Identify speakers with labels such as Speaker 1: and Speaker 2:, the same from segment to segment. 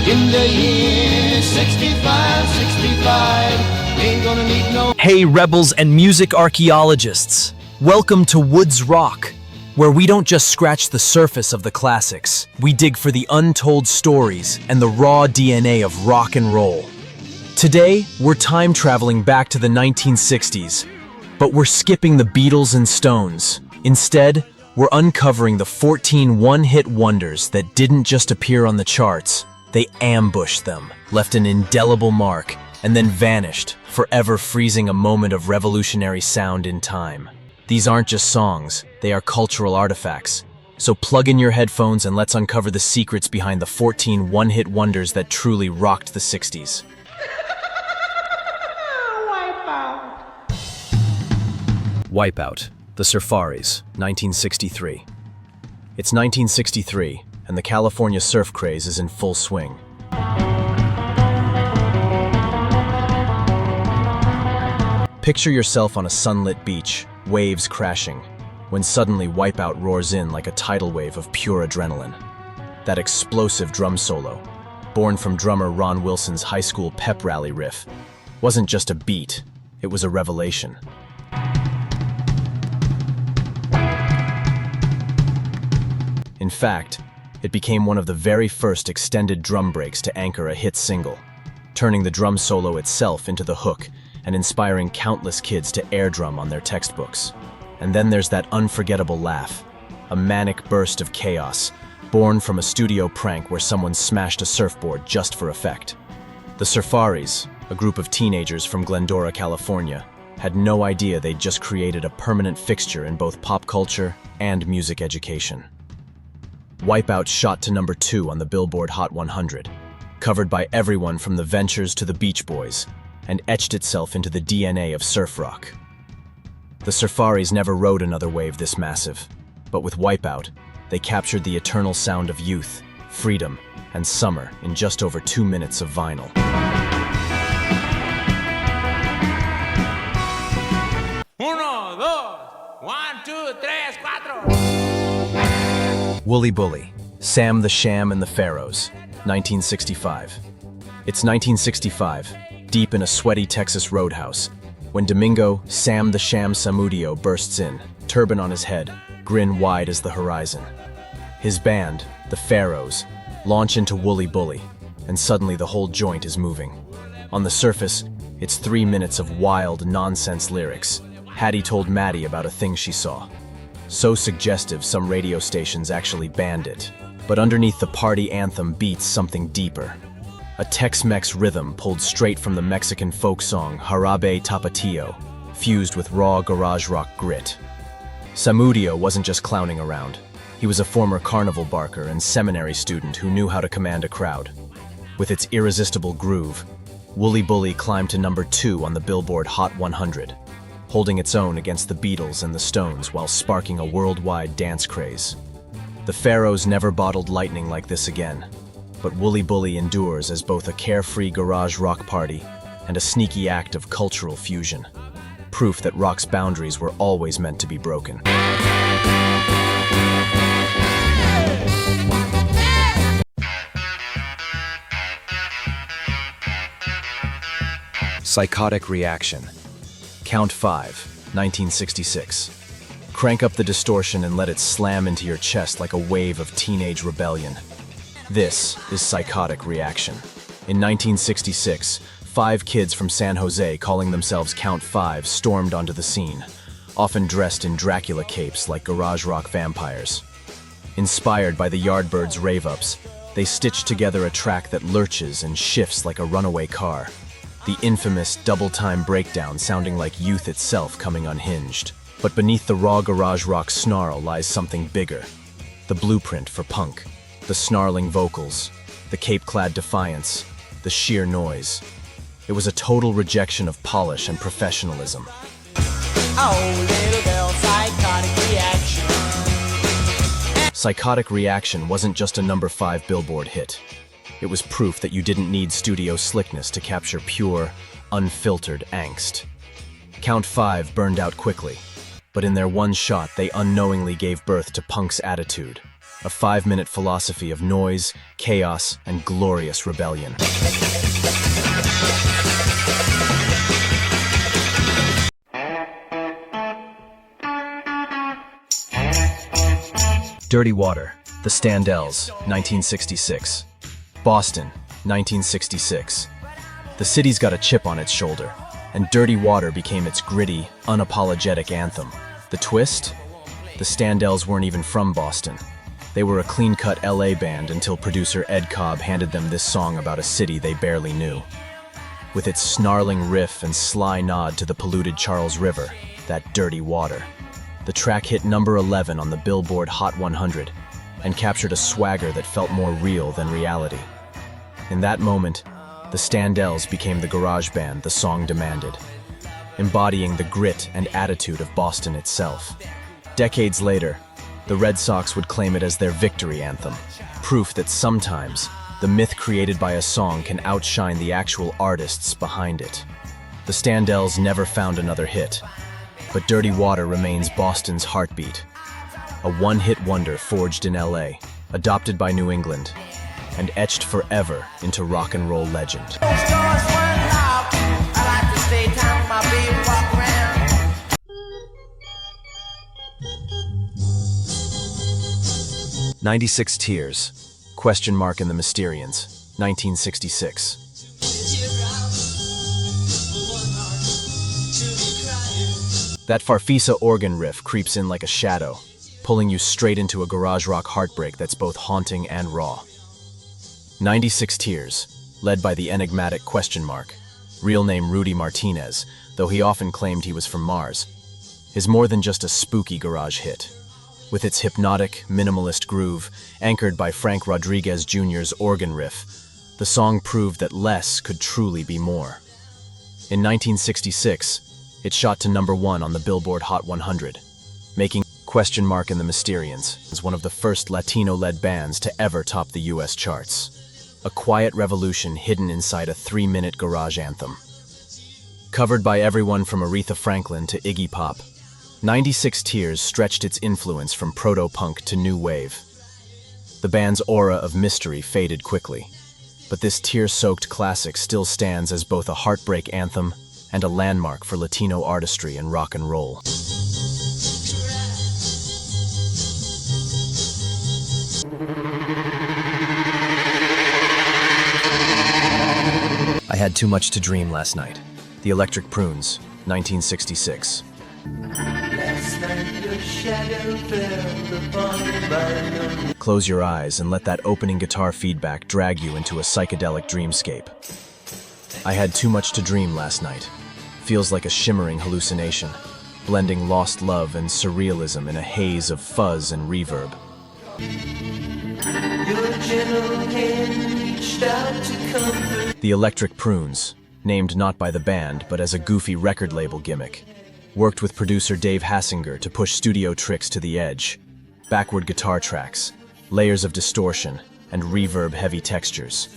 Speaker 1: In the year 65, ain't gonna need no...
Speaker 2: Hey rebels and music archaeologists, welcome to WoodsRock, where we don't just scratch the surface of the classics, we dig for the untold stories and the raw DNA of rock and roll. Today, we're time traveling back to the 1960s, but we're skipping the Beatles and Stones. Instead, we're uncovering the 14 one-hit wonders that didn't just appear on the charts. They ambushed them, left an indelible mark, and then vanished, forever freezing a moment of revolutionary sound in time. These aren't just songs, they are cultural artifacts. So plug in your headphones and let's uncover the secrets behind the 14 one-hit wonders that truly rocked the 60s. Wipeout, the Surfaris, 1963. It's 1963, and the California surf craze is in full swing. Picture yourself on a sunlit beach, waves crashing, when suddenly Wipeout roars in like a tidal wave of pure adrenaline. That explosive drum solo, born from drummer Ron Wilson's high school pep rally riff, wasn't just a beat, it was a revelation. In fact, it became one of the very first extended drum breaks to anchor a hit single, turning the drum solo itself into the hook and inspiring countless kids to air drum on their textbooks. And then there's that unforgettable laugh, a manic burst of chaos, born from a studio prank where someone smashed a surfboard just for effect. The Surfaris, a group of teenagers from Glendora, California, had no idea they'd just created a permanent fixture in both pop culture and music education. Wipeout shot to number 2 on the Billboard Hot 100, covered by everyone from the Ventures to the Beach Boys, and etched itself into the DNA of surf rock. The Surfaris never rode another wave this massive, but with Wipeout, they captured the eternal sound of youth, freedom, and summer in just over 2 minutes of vinyl.
Speaker 3: Uno, dos, 1, 2, 3, 4.
Speaker 2: Wooly Bully, Sham the Sham and the Pharaohs, 1965. It's 1965, deep in a sweaty Texas roadhouse, when Domingo Sam the Sham Samudio bursts in, turban on his head, grin wide as the horizon. His band, the Pharaohs, launch into Wooly Bully, and suddenly the whole joint is moving. On the surface, it's 3 minutes of wild, nonsense lyrics. Hattie told Maddie about a thing she saw. So suggestive, some radio stations actually banned it. But underneath the party anthem beats something deeper. A Tex-Mex rhythm pulled straight from the Mexican folk song Jarabe Tapatio, fused with raw garage rock grit. Samudio wasn't just clowning around. He was a former carnival barker and seminary student who knew how to command a crowd. With its irresistible groove, Wooly Bully climbed to number 2 on the Billboard Hot 100. Holding its own against the Beatles and the Stones while sparking a worldwide dance craze. The Pharaohs never bottled lightning like this again, but Wooly Bully endures as both a carefree garage rock party and a sneaky act of cultural fusion. Proof that rock's boundaries were always meant to be broken. Psychotic reaction. Count 5, 1966. Crank up the distortion and let it slam into your chest like a wave of teenage rebellion. This is Psychotic Reaction. In 1966, 5 kids from San Jose calling themselves Count 5 stormed onto the scene, often dressed in Dracula capes like garage rock vampires. Inspired by the Yardbirds' rave-ups, they stitched together a track that lurches and shifts like a runaway car. The infamous double-time breakdown sounding like youth itself coming unhinged. But beneath the raw garage rock snarl lies something bigger. The blueprint for punk. The snarling vocals. The cape-clad defiance. The sheer noise. It was a total rejection of polish and professionalism.
Speaker 3: Oh, little girl, psychotic reaction.
Speaker 2: Psychotic Reaction wasn't just a number 5 Billboard hit. It was proof that you didn't need studio slickness to capture pure, unfiltered angst. Count 5 burned out quickly, but in their one shot they unknowingly gave birth to punk's attitude. a 5-minute philosophy of noise, chaos, and glorious rebellion. Dirty Water, The Standells, 1966. Boston, 1966. The city's got a chip on its shoulder, and Dirty Water became its gritty, unapologetic anthem. The twist? The Standells weren't even from Boston. They were a clean-cut LA band until producer Ed Cobb handed them this song about a city they barely knew. With its snarling riff and sly nod to the polluted Charles River, that dirty water. The track hit number 11 on the Billboard Hot 100 and captured a swagger that felt more real than reality. In that moment, the Standells became the garage band the song demanded, embodying the grit and attitude of Boston itself. Decades later, the Red Sox would claim it as their victory anthem, proof that sometimes the myth created by a song can outshine the actual artists behind it. The Standells never found another hit, but Dirty Water remains Boston's heartbeat. A one-hit wonder forged in LA, adopted by New England, and etched forever into rock and roll legend. 96 Tears, Question Mark and the Mysterians, 1966. That Farfisa organ riff creeps in like a shadow, pulling you straight into a garage rock heartbreak that's both haunting and raw. 96 Tears, led by the enigmatic Question Mark, real name Rudy Martinez, though he often claimed he was from Mars, is more than just a spooky garage hit. With its hypnotic, minimalist groove, anchored by Frank Rodriguez Jr.'s organ riff, the song proved that less could truly be more. In 1966, it shot to number 1 on the Billboard Hot 100, making Question Mark and the Mysterians as one of the first Latino-led bands to ever top the US charts. A quiet revolution hidden inside a 3-minute garage anthem. Covered by everyone from Aretha Franklin to Iggy Pop, 96 Tears stretched its influence from proto-punk to new wave. The band's aura of mystery faded quickly, but this tear-soaked classic still stands as both a heartbreak anthem and a landmark for Latino artistry and rock and roll. I Had Too Much to Dream Last Night, The Electric Prunes, 1966. Close your eyes and let that opening guitar feedback drag you into a psychedelic dreamscape. I had too much to dream last night. Feels like a shimmering hallucination, blending lost love and surrealism in a haze of fuzz and reverb. The Electric Prunes, named not by the band but as a goofy record label gimmick, worked with producer Dave Hassinger to push studio tricks to the edge. Backward guitar tracks, layers of distortion, and reverb-heavy textures.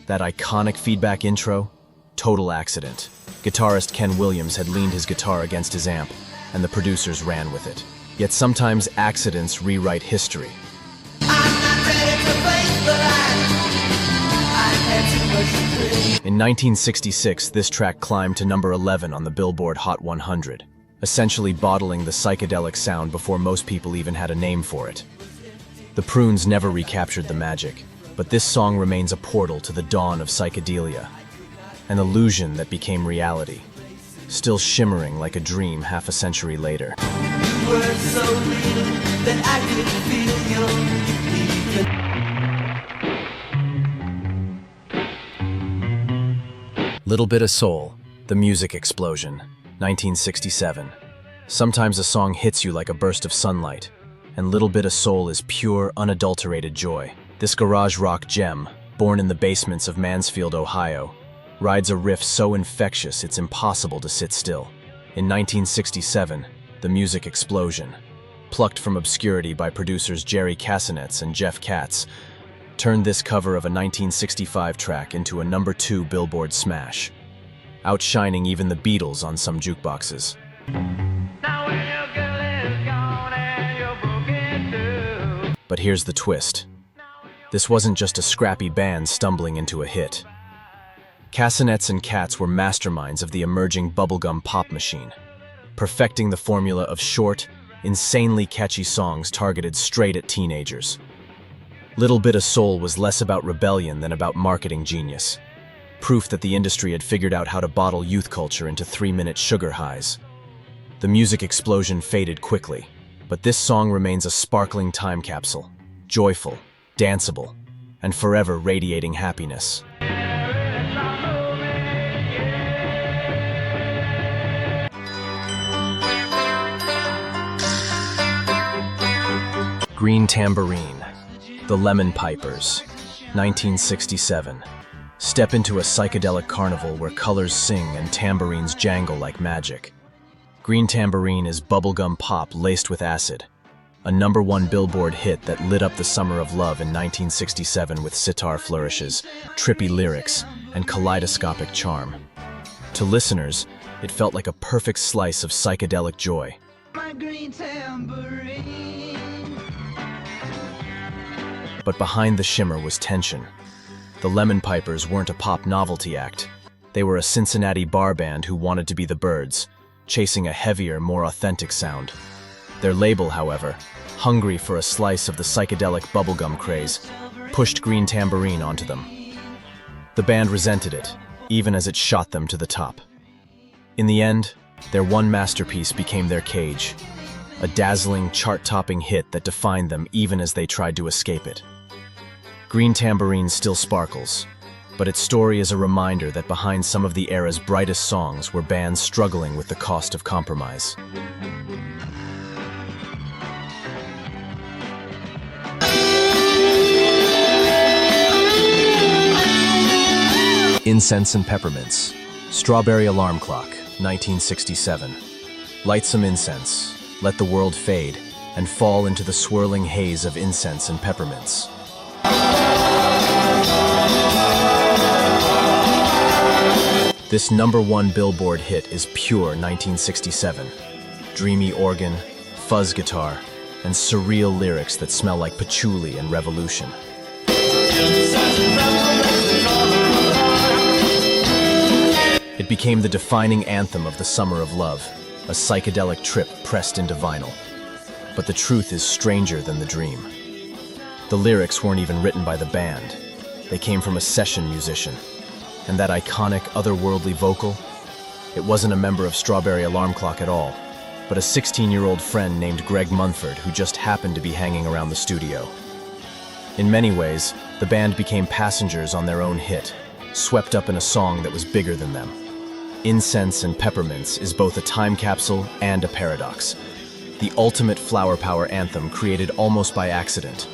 Speaker 2: That iconic feedback intro? Total accident. Guitarist Ken Williams had leaned his guitar against his amp, and the producers ran with it. Yet sometimes accidents rewrite history. In 1966, this track climbed to number 11 on the Billboard Hot 100, essentially bottling the psychedelic sound before most people even had a name for it. The Prunes never recaptured the magic, but this song remains a portal to the dawn of psychedelia, an illusion that became reality, still shimmering like a dream half a century later.
Speaker 4: You were so real that I could feel your
Speaker 2: Little Bit of Soul, The Music Explosion, 1967. Sometimes a song hits you like a burst of sunlight, and Little Bit of Soul is pure, unadulterated joy. This garage rock gem, born in the basements of Mansfield, Ohio, rides a riff so infectious it's impossible to sit still. In 1967, The Music Explosion, plucked from obscurity by producers Jerry Cassinetz and Jeff Katz, turned this cover of a 1965 track into a number 2 Billboard smash, outshining even the Beatles on some jukeboxes. But here's the twist. This wasn't just a scrappy band stumbling into a hit. Castanets and Cats were masterminds of the emerging bubblegum pop machine, perfecting the formula of short, insanely catchy songs targeted straight at teenagers. Little Bit of Soul was less about rebellion than about marketing genius, proof that the industry had figured out how to bottle youth culture into 3-minute sugar highs. The music explosion faded quickly, but this song remains a sparkling time capsule, joyful, danceable, and forever radiating happiness. Green Tambourine, The Lemon Pipers, 1967. Step into a psychedelic carnival where colors sing and tambourines jangle like magic. Green Tambourine is bubblegum pop laced with acid, a #1 Billboard hit that lit up the summer of love in 1967 with sitar flourishes, trippy lyrics, and kaleidoscopic charm. To listeners, it felt like a perfect slice of psychedelic joy.
Speaker 1: My green tambourine.
Speaker 2: But behind the shimmer was tension. The Lemon Pipers weren't a pop novelty act. They were a Cincinnati bar band who wanted to be the Byrds, chasing a heavier, more authentic sound. Their label, however, hungry for a slice of the psychedelic bubblegum craze, pushed Green Tambourine onto them. The band resented it, even as it shot them to the top. In the end, their one masterpiece became their cage, a dazzling, chart-topping hit that defined them even as they tried to escape it. Green Tambourine still sparkles, but its story is a reminder that behind some of the era's brightest songs were bands struggling with the cost of compromise. Incense and Peppermints, Strawberry Alarm Clock, 1967. Light some incense, let the world fade, and fall into the swirling haze of incense and peppermints. This #1 Billboard hit is pure 1967. Dreamy organ, fuzz guitar, and surreal lyrics that smell like patchouli and revolution. It became the defining anthem of the summer of love, a psychedelic trip pressed into vinyl. But the truth is stranger than the dream. The lyrics weren't even written by the band. They came from a session musician. And that iconic, otherworldly vocal? It wasn't a member of Strawberry Alarm Clock at all, but a 16-year-old friend named Greg Munford who just happened to be hanging around the studio. In many ways, the band became passengers on their own hit, swept up in a song that was bigger than them. Incense and Peppermints is both a time capsule and a paradox. The ultimate flower power anthem created almost by accident,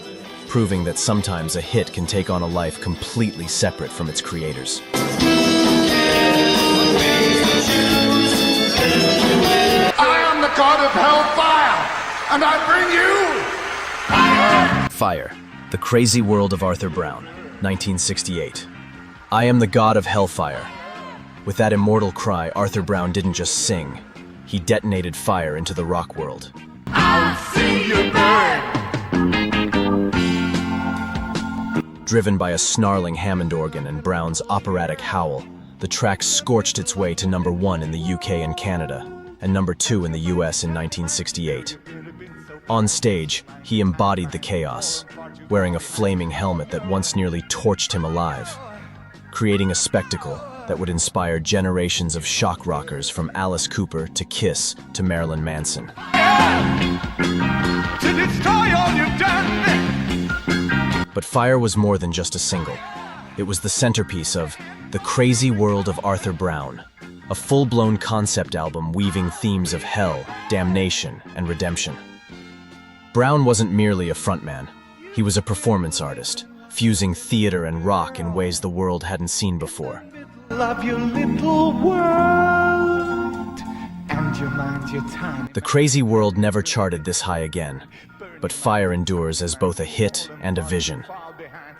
Speaker 2: proving that sometimes a hit can take on a life completely separate from its creators.
Speaker 5: I am the god of hellfire, and I bring you fire!
Speaker 2: Fire, The Crazy World of Athur Brown, 1968. I am the god of hellfire. With that immortal cry, Athur Brown didn't just sing, he detonated fire into the rock world.
Speaker 5: I'll see you burn!
Speaker 2: Driven by a snarling Hammond organ and Brown's operatic howl, the track scorched its way to #1 in the UK and Canada, and #2 in the US in 1968. On stage, he embodied the chaos, wearing a flaming helmet that once nearly torched him alive, creating a spectacle that would inspire generations of shock rockers from Alice Cooper to Kiss to Marilyn Manson.
Speaker 5: To destroy all you've done!
Speaker 2: But Fire was more than just a single. It was the centerpiece of The Crazy World of Athur Brown, a full-blown concept album weaving themes of hell, damnation, and redemption. Brown wasn't merely a frontman. He was a performance artist, fusing theater and rock in ways the world hadn't seen before.
Speaker 5: Love your little world, and your mind, your time.
Speaker 2: The Crazy World never charted this high again, but Fire endures as both a hit and a vision.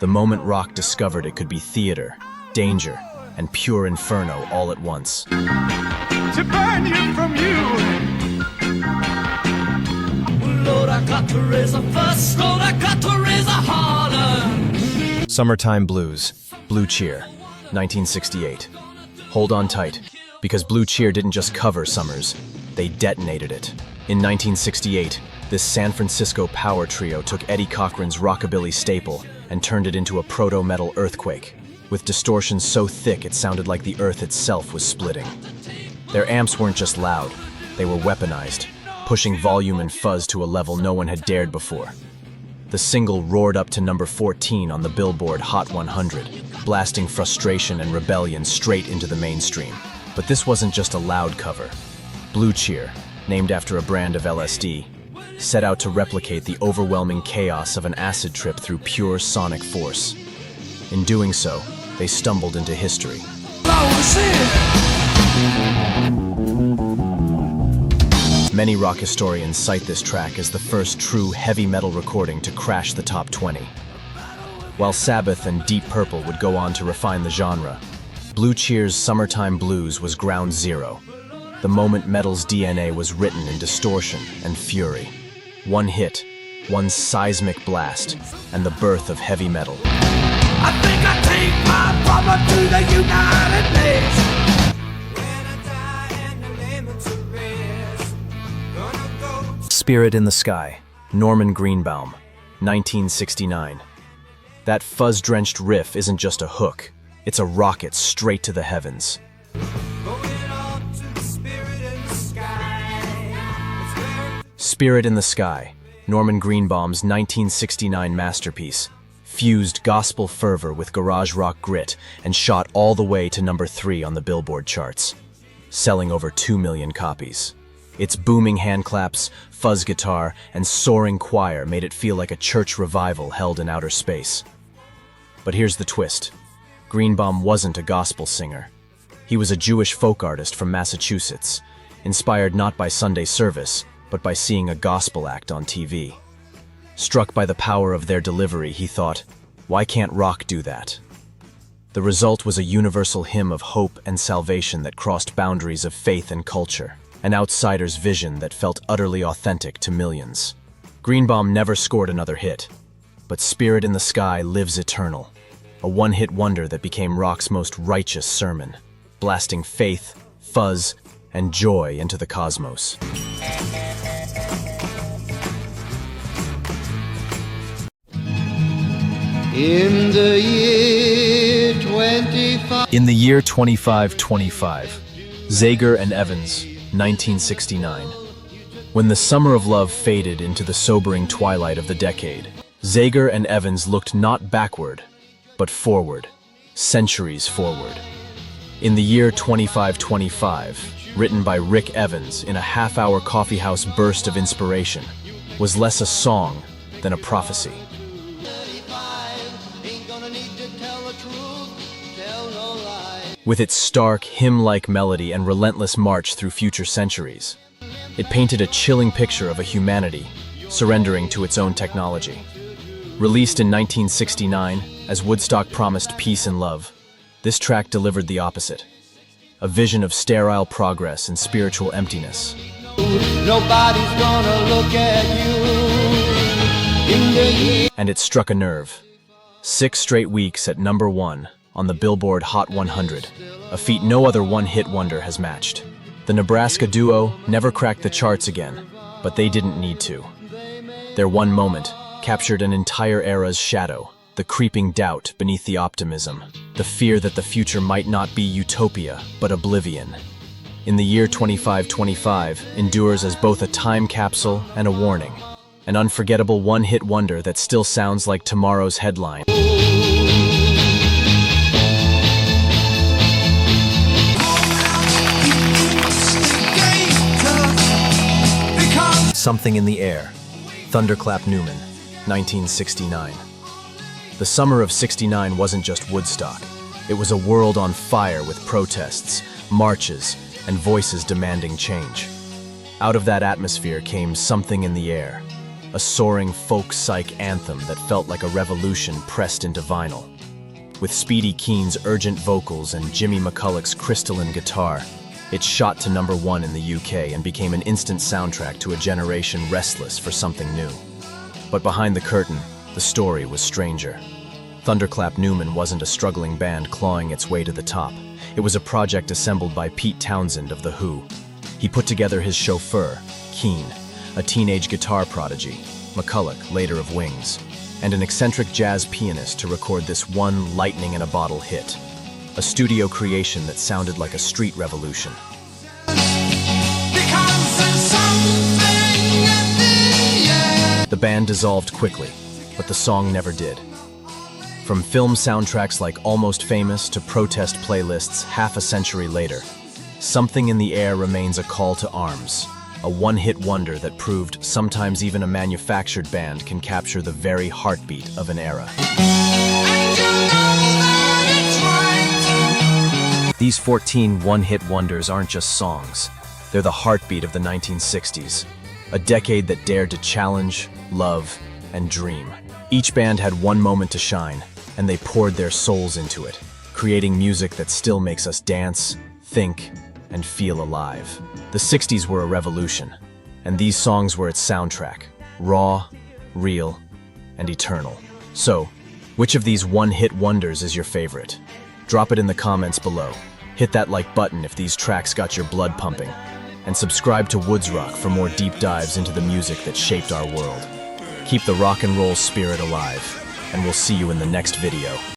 Speaker 2: The moment rock discovered it could be theater, danger, and pure inferno all at once.
Speaker 5: To burn you from you. Lord,
Speaker 4: I got to raise a fuss, Lord, I got to raise a holler.
Speaker 2: Summertime Blues, Blue Cheer, 1968. Hold on tight, because Blue Cheer didn't just cover Summers, they detonated it. In 1968, this San Francisco power trio took Eddie Cochran's rockabilly staple and turned it into a proto-metal earthquake, with distortion so thick it sounded like the earth itself was splitting. Their amps weren't just loud, they were weaponized, pushing volume and fuzz to a level no one had dared before. The single roared up to number 14 on the Billboard Hot 100, blasting frustration and rebellion straight into the mainstream. But this wasn't just a loud cover. Blue Cheer, named after a brand of LSD, set out to replicate the overwhelming chaos of an acid trip through pure sonic force. In doing so, they stumbled into history. Many rock historians cite this track as the first true heavy metal recording to crash the top 20. While Sabbath and Deep Purple would go on to refine the genre, Blue Cheer's Summertime Blues was ground zero, the moment metal's DNA was written in distortion and fury. One hit, one seismic blast, and the birth of heavy metal.
Speaker 4: I think I take my problem to the United Nations.
Speaker 2: Spirit in the Sky, Norman Greenbaun, 1969. That fuzz-drenched riff isn't just a hook, it's a rocket straight to the heavens. Spirit in the Sky, Norman Greenbaum's 1969 masterpiece, fused gospel fervor with garage rock grit and shot all the way to number 3 on the Billboard charts, selling over 2 million copies. Its booming handclaps, fuzz guitar, and soaring choir made it feel like a church revival held in outer space. But here's the twist. Greenbaun wasn't a gospel singer. He was a Jewish folk artist from Massachusetts, inspired not by Sunday service, but by seeing a gospel act on TV. Struck by the power of their delivery, he thought, why can't rock do that? The result was a universal hymn of hope and salvation that crossed boundaries of faith and culture. An outsider's vision that felt utterly authentic to millions. Greenbaun never scored another hit, but Spirit in the Sky lives eternal, a one-hit wonder that became rock's most righteous sermon, blasting faith, fuzz, and joy into the cosmos.
Speaker 1: In the year 25.
Speaker 2: In the year 2525, Zager and Evans, 1969. When the summer of love faded into the sobering twilight of the decade, Zager and Evans looked not backward, but forward, centuries forward. In the year 2525, written by Rick Evans in a half-hour coffeehouse burst of inspiration, was less a song than a prophecy. With its stark, hymn-like melody and relentless march through future centuries, it painted a chilling picture of a humanity surrendering to its own technology. Released in 1969, as Woodstock promised peace and love, this track delivered the opposite. A vision of sterile progress and spiritual emptiness.
Speaker 1: Nobody's gonna look at you in the year.
Speaker 2: And it struck a nerve. 6 straight weeks at number 1 on the Billboard Hot 100, a feat no other one-hit wonder has matched. The Nebraska duo never cracked the charts again, but they didn't need to. Their one moment captured an entire era's shadow, the creeping doubt beneath the optimism, the fear that the future might not be utopia, but oblivion. In the year 2525 endures as both a time capsule and a warning, an unforgettable one-hit wonder that still sounds like tomorrow's headline. Something in the Air, Thunderclap Newman, 1969. The summer of '69 wasn't just Woodstock. It was a world on fire with protests, marches, and voices demanding change. Out of that atmosphere came Something in the Air, a soaring folk psych anthem that felt like a revolution pressed into vinyl. With Speedy Keen's urgent vocals and Jimmy McCulloch's crystalline guitar, It shot to #1 in the UK and became an instant soundtrack to a generation restless for something new. But behind the curtain, the story was stranger. Thunderclap Newman wasn't a struggling band clawing its way to the top. It was a project assembled by Pete Townsend of The Who. He put together his chauffeur, Keen, a teenage guitar prodigy, McCulloch, later of Wings, and an eccentric jazz pianist to record this one lightning-in-a-bottle hit, a studio creation that sounded like a street revolution. The band dissolved quickly, but the song never did. From film soundtracks like Almost Famous to protest playlists half a century later, Something in the Air remains a call to arms, a one-hit wonder that proved sometimes even a manufactured band can capture the very heartbeat of an era. These 14 one-hit wonders aren't just songs. They're the heartbeat of the 1960s, a decade that dared to challenge, love, and dream. Each band had one moment to shine, and they poured their souls into it, creating music that still makes us dance, think, and feel alive. The 60s were a revolution, and these songs were its soundtrack, raw, real, and eternal. So, which of these one-hit wonders is your favorite? Drop it in the comments below. Hit that like button if these tracks got your blood pumping, and subscribe to WoodsRock for more deep dives into the music that shaped our world. Keep the rock and roll spirit alive, and we'll see you in the next video.